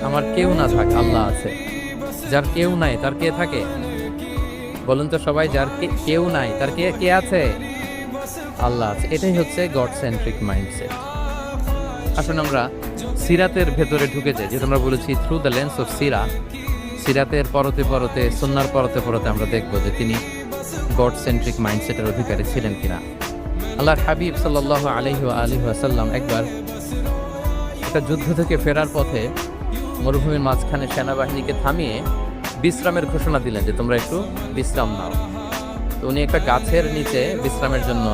আমার কেউ না থাক, আল্লাহ আছে। যার কেউ নাই তার কে থাকে? বলুন তো সবাই, যার কেউ নাই তার কে কে আছে? আল্লাহ আছে। এটাই হচ্ছে গড সেন্ট্রিক মাইন্ডসেট। আসুন আমরা সিরাতের ভেতরে ঢুকে যাই, যেটা আমরা বলেছি থ্রু দ্য লেন্স অফ সিরা। সিরাতের পরতে পরতে, সুন্নার পরতে পরতে আমরা দেখবো যে তিনি গড সেন্ট্রিক মাইন্ডসেটের অধিকারী ছিলেন কিনা। আল্লাহর হাবিব সাল্লাল্লাহু আলাইহি ওয়াসাল্লাম একবার একটা যুদ্ধ থেকে ফেরার পথে মরুভূমির মাঝখানে সেনাবাহিনীকে থামিয়ে বিশ্রামের ঘোষণা দিলেন যে তোমরা একটু বিশ্রাম নাও। তো উনি একটা গাছের নিচে বিশ্রামের জন্য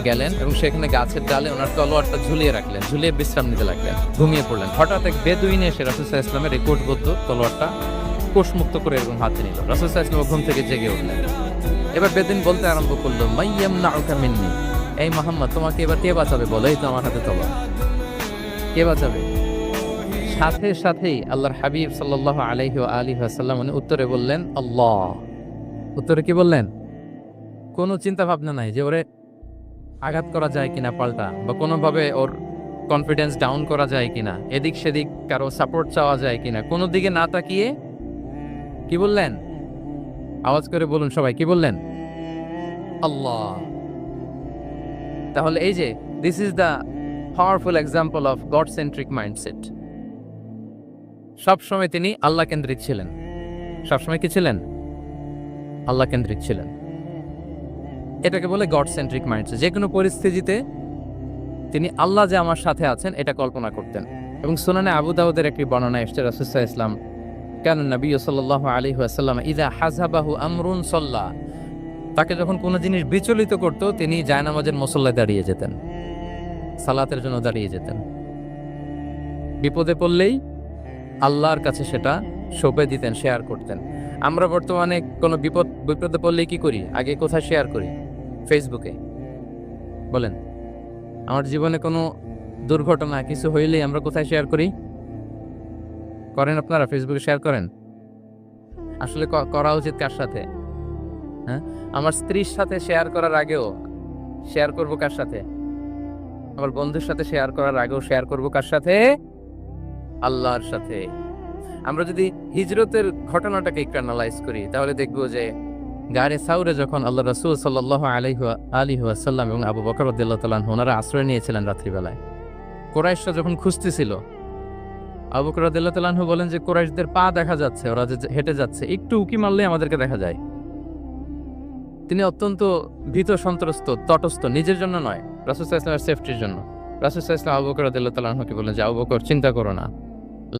গেলেন এবং সেখানে গাছের ডালে ওনার তলোয়ারটা ঝুলিয়ে রাখলেন, ঝুলিয়ে বিশ্রাম নিতে লাগলেন, ঘুমিয়ে পড়লেন। হঠাৎ এক বেদুইন এসে রাসূল সাল্লাল্লাহু আলাইহি ওয়াসাল্লামের এই কোষবদ্ধ তলোয়ারটা কোষমুক্ত করে এরকম হাতে নিল। রাসূল সাল্লাল্লাহু আলাইহি ওয়াসাল্লাম ঘুম থেকে জেগে উঠলেন। এবার বেদুইন বলতে আরম্ভ করলো, মাইয়ামনাউকা মিন্নি, এই মুহাম্মদ তোমাকে এবার কে বাঁচাবে বলো, এই তো আমার হাতে তলোয়ার, কে বাঁচাবে? সাথে সাথেই আল্লাহর হাবিব সাল্লাল্লাহু আলাইহি ওয়াসাল্লাম উনি উত্তরে বললেন আল্লাহ। উত্তরে কি বললেন? কোনো চিন্তা ভাবনা নাই যে ওরে আঘাত করা যায় কিনা পাল্টা, বা কোনোভাবে ওর কনফিডেন্স ডাউন করা যায় কিনা, এদিক সেদিক কারো সাপোর্ট চাওয়া যায় কিনা, কোনো দিকে না তাকিয়ে কি বললেন? আওয়াজ করে বলুন সবাই, কি বললেন? আল্লাহ। তাহলে এই যে this is the powerful example of god centric mindset. সবসময় তিনি আল্লাহ কেন্দ্রিক ছিলেন। সবসময় কি ছিলেন? আল্লাহ কেন্দ্রিক ছিলেন। এটাকে বলে গড সেন্ট্রিক মাইন্ডসেট। যে কোনো পরিস্থিতিতে তিনি আল্লাহ যে আমার সাথে আছেন এটা কল্পনা করতেন। এবং সুনানে আবু দাউদের একটি বর্ণনা এসেছে, রাসূল সাল্লাল্লাহু আলাইহি ওয়াসাল্লাম কান নবী সাল্লাল্লাহু আলাইহি ওয়াসাল্লাম ইযা হাযাবাহু আমরুন সাল্লা, তাকে যখন কোনো জিনিস বিচলিত করত তিনি জায়নামাজের মুসল্লায় দাঁড়িয়ে যেতেন, সালাতের জন্য দাঁড়িয়ে যেতেন। বিপদে পড়লেই আল্লাহর কাছে সেটা সঁপে দিতেন, শেয়ার করতেন। আমরা বর্তমানে কোনো বিপদে পড়লেই কি করি? আগে কোথায় শেয়ার করি? ফেসবুকে। বলেন, আমার জীবনে কোনো দুর্ঘটনা কিছু হইলেই আমরা কোথায় শেয়ার করি? করেন আপনারা? ফেসবুকে শেয়ার করেন? আসলে করা উচিত কার সাথে? হ্যাঁ, আমার স্ত্রীর সাথে শেয়ার করার আগেও শেয়ার করব কার সাথে? আমার বন্ধুর সাথে শেয়ার করার আগেও শেয়ার করব কার সাথে? আল্লাহর সাথে। আমরা যদি হিজরতের ঘটনাটাকে একটু অ্যানালাইজ করি তাহলে দেখব যে গারে সাউরে যখন আল্লাহ রাসূল সাল্লাল্লাহু আলাইহি ওয়াসাল্লাম এবং আবু বকর রাদিয়াল্লাহু তাআলা আনহু ওনারা আশ্রয় নিয়েছিলেন রাত্রিবেলায়, কুরাইশরা যখন খুঁজতেছিল, আবু বকর রাদিয়াল্লাহু তাআলা আনহু বলেন যে কুরাইশদের পা দেখা যাচ্ছে, ওরা যে হেঁটে যাচ্ছে, একটু উকি মারলেই আমাদেরকে দেখা যায়। তিনি অত্যন্ত ভীত সন্ত্রস্ত, তটস্থ, নিজের জন্য নয়, রাসূল সাল্লাল্লাহু আলাইহি ওয়াসাল্লামের সেফটির জন্য। রাসূল সাল্লাল্লাহু আলাইহি ওয়াসাল্লাম আবু বকর রাদিয়াল্লাহু তাআলা আনহুকে বললেন যে আবু বকর চিন্তা করো না,